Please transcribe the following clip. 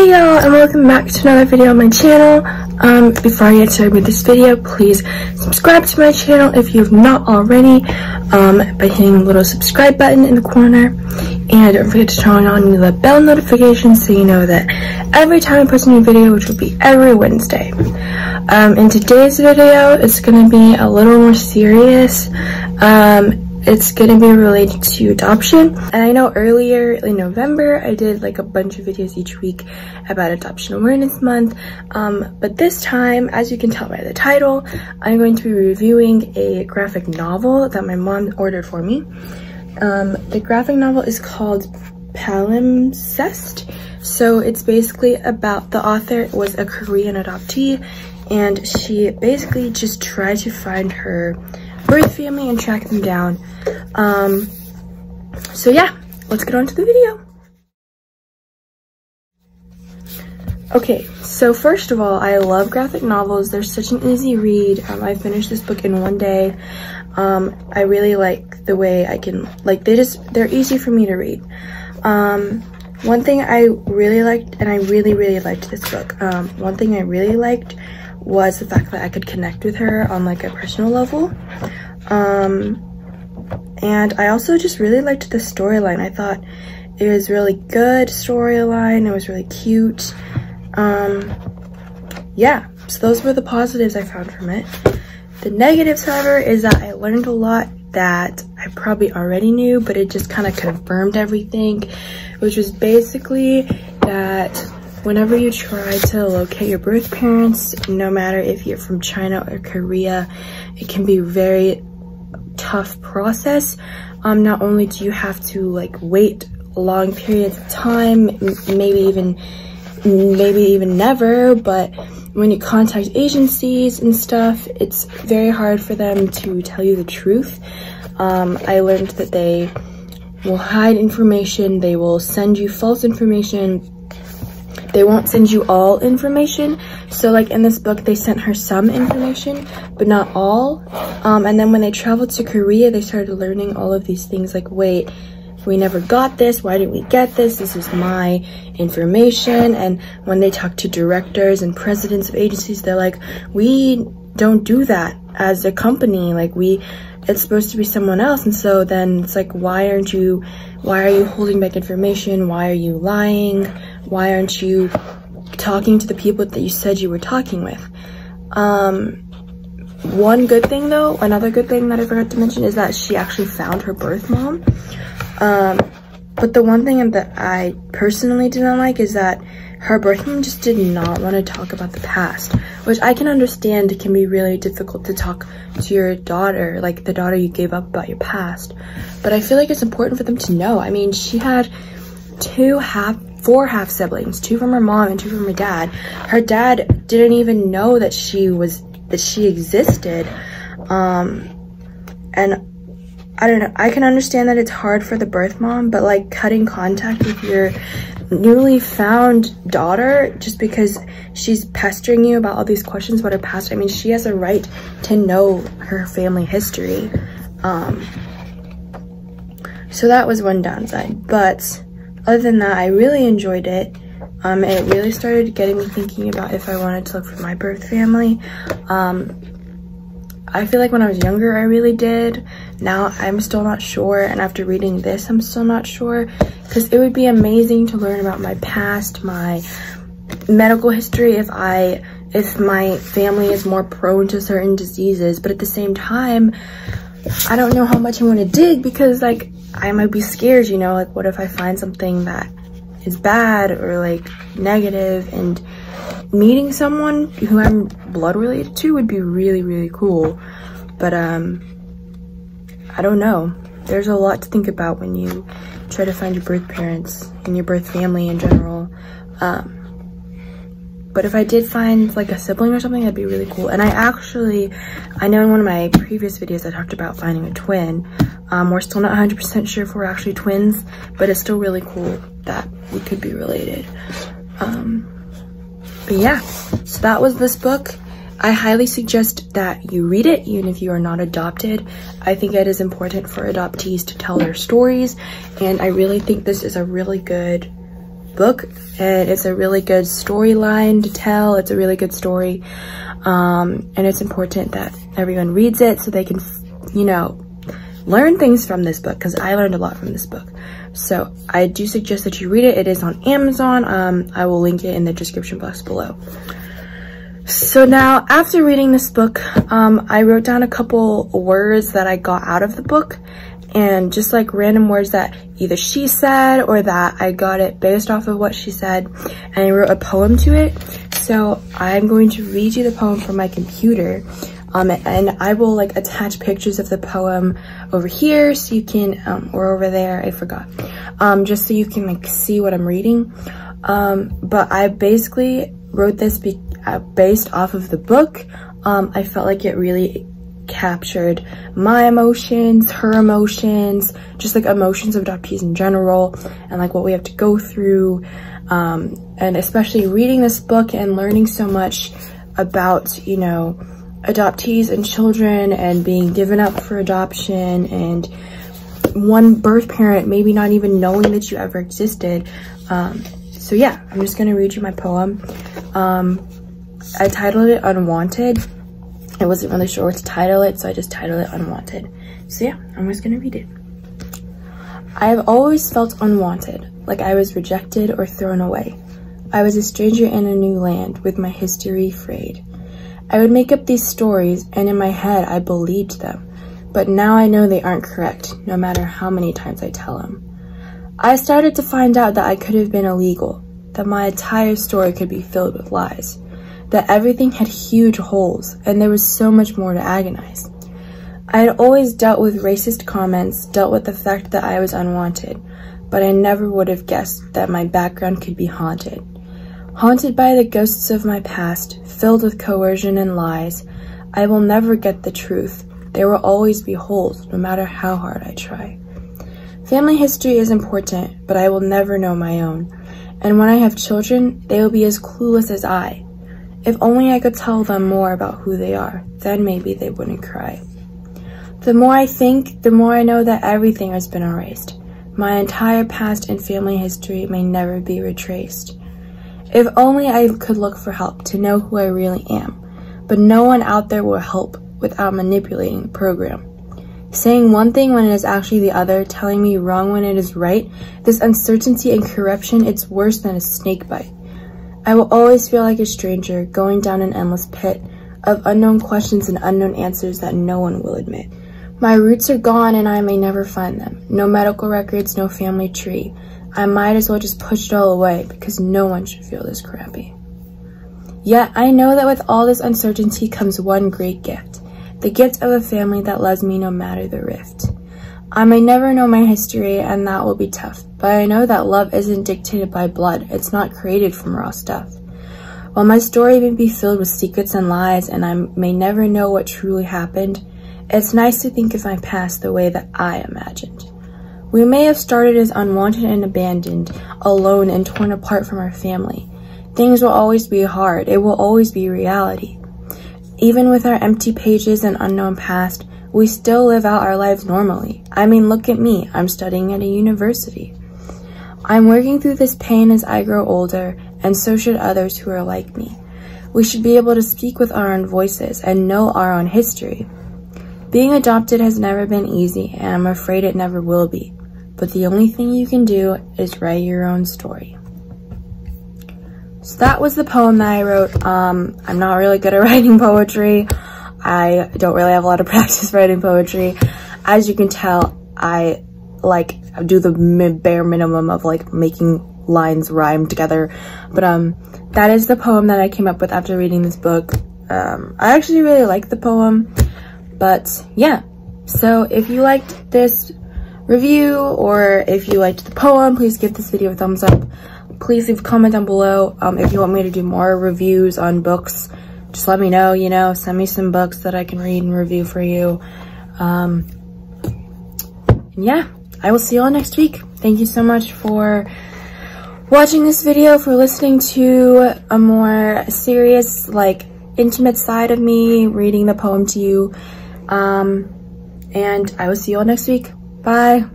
Hey y'all, and welcome back to another video on my channel. Before I get started with this video, please subscribe to my channel if you have not already by hitting the little subscribe button in the corner, and don't forget to turn on the bell notifications so you know that every time I post a new video, which will be every Wednesday. In today's video, it's going to be a little more serious. It's going to be related to adoption. And I know earlier in November, I did like a bunch of videos each week about Adoption Awareness Month. But this time, as you can tell by the title, I'm going to be reviewing a graphic novel that my mom ordered for me. The graphic novel is called Palimpsest. So it's basically about, the author was a Korean adoptee, and she basically just tried to find her birth family and track them down. So yeah, let's get on to the video. Okay, so first of all, I love graphic novels. They're such an easy read. I finished this book in one day. I really like the way I can, like, they're easy for me to read. One thing I really liked, and I really liked this book, one thing I really liked was the fact that I could connect with her on like a personal level. And I also just really liked the storyline. I thought it was really good storyline. It was really cute. Yeah, so those were the positives I found from it. The negatives, however, is that I learned a lot that I probably already knew, but it just kind of confirmed everything, which was basically that whenever you try to locate your birth parents, no matter if you're from China or Korea, it can be very tough process. Not only do you have to like wait long periods of time, maybe even never, but when you contact agencies and stuff, it's very hard for them to tell you the truth. I learned that they will hide information, they will send you false information, they won't send you all information. So like in this book, they sent her some information, but not all. And then when they traveled to Korea, they started learning all of these things like, wait, we never got this. Why didn't we get this? This is my information. And when they talk to directors and presidents of agencies, they're like, we don't do that as a company. Like it's supposed to be someone else. And so then it's like, why are you holding back information? Why are you lying? Why aren't you talking to the people that you said you were talking with? One good thing though, another good thing that I forgot to mention is that she actually found her birth mom. But the one thing that I personally didn't like is that her birth mom just did not want to talk about the past, which I can understand. It can be really difficult to talk to your daughter, like the daughter you gave up, about your past. But I feel like it's important for them to know. I mean, she had four half siblings, 2 from her mom and 2 from her dad. Her dad didn't even know that she existed. And I don't know, I can understand that it's hard for the birth mom, but like cutting contact with your newly found daughter just because she's pestering you about all these questions about her past, I mean, she has a right to know her family history. So that was one downside, but other than that, I really enjoyed it. It really started getting me thinking about if I wanted to look for my birth family. I feel like when I was younger, I really did. Now I'm still not sure, and after reading this, I'm still not sure, because it would be amazing to learn about my past, my medical history, if my family is more prone to certain diseases. But at the same time, I don't know how much I want to dig, because like I might be scared, you know, like what if I find something that is bad or like negative, and meeting someone who I'm blood related to would be really cool. But I don't know, there's a lot to think about when you try to find your birth parents and your birth family in general. But if I did find like a sibling or something, that'd be really cool. And I know in one of my previous videos I talked about finding a twin. We're still not 100% sure if we're actually twins, but it's still really cool that we could be related. But yeah, so that was this book. I highly suggest that you read it, even if you are not adopted. I think it is important for adoptees to tell their stories, and I really think this is a really good book, and it's a really good storyline to tell. It's a really good story, and it's important that everyone reads it so they can, you know, learn things from this book, because I learned a lot from this book. So I do suggest that you read it. It is on Amazon. I will link it in the description box below. So now, after reading this book, I wrote down a couple words that I got out of the book, and just like random words that either she said or that I got it based off of what she said, and I wrote a poem to it. So I'm going to read you the poem from my computer, and I will like attach pictures of the poem over here so you can, or over there, I forgot, just so you can like see what I'm reading. But I basically wrote this based off of the book. I felt like it really captured my emotions, her emotions, just like emotions of adoptees in general, and like what we have to go through, and especially reading this book and learning so much about, you know, adoptees and children and being given up for adoption, and one birth parent maybe not even knowing that you ever existed. So yeah, I'm just gonna read you my poem. I titled it Unwanted. I wasn't really sure what to title it, so I just titled it Unwanted. So yeah, I'm just gonna read it. I have always felt unwanted, like I was rejected or thrown away. I was a stranger in a new land, with my history frayed. I would make up these stories, and in my head I believed them, but now I know they aren't correct, no matter how many times I tell them. I started to find out that I could have been illegal, that my entire story could be filled with lies, that everything had huge holes, and there was so much more to agonize. I had always dealt with racist comments, dealt with the fact that I was unwanted, but I never would have guessed that my background could be haunted. Haunted by the ghosts of my past, filled with coercion and lies. I will never get the truth. There will always be holes, no matter how hard I try. Family history is important, but I will never know my own. And when I have children, they will be as clueless as I. If only I could tell them more about who they are, then maybe they wouldn't cry. The more I think, the more I know that everything has been erased. My entire past and family history may never be retraced. If only I could look for help to know who I really am, but no one out there will help without manipulating the program. Saying one thing when it is actually the other, telling me wrong when it is right, this uncertainty and corruption, it's worse than a snake bite. I will always feel like a stranger, going down an endless pit of unknown questions and unknown answers that no one will admit. My roots are gone and I may never find them. No medical records, no family tree. I might as well just push it all away because no one should feel this crappy. Yet I know that with all this uncertainty comes one great gift. The gift of a family that loves me no matter the rift. I may never know my history, and that will be tough, but I know that love isn't dictated by blood. It's not created from raw stuff. While my story may be filled with secrets and lies, and I may never know what truly happened, it's nice to think of my past the way that I imagined. We may have started as unwanted and abandoned, alone and torn apart from our family. Things will always be hard. It will always be reality. Even with our empty pages and unknown past, we still live out our lives normally. I mean, look at me. I'm studying at a university. I'm working through this pain as I grow older, and so should others who are like me. We should be able to speak with our own voices and know our own history. Being adopted has never been easy, and I'm afraid it never will be. But the only thing you can do is write your own story. So that was the poem that I wrote. I'm not really good at writing poetry. I don't really have a lot of practice writing poetry. As you can tell, I do the bare minimum of like making lines rhyme together. But that is the poem that I came up with after reading this book. I actually really like the poem. But yeah, so if you liked this review or if you liked the poem, please give this video a thumbs up. Please leave a comment down below. If you want me to do more reviews on books, just let me know, you know, send me some books that I can read and review for you. And yeah, I will see you all next week. Thank you so much for watching this video, for listening to a more serious, like, intimate side of me reading the poem to you. And I will see you all next week. Bye.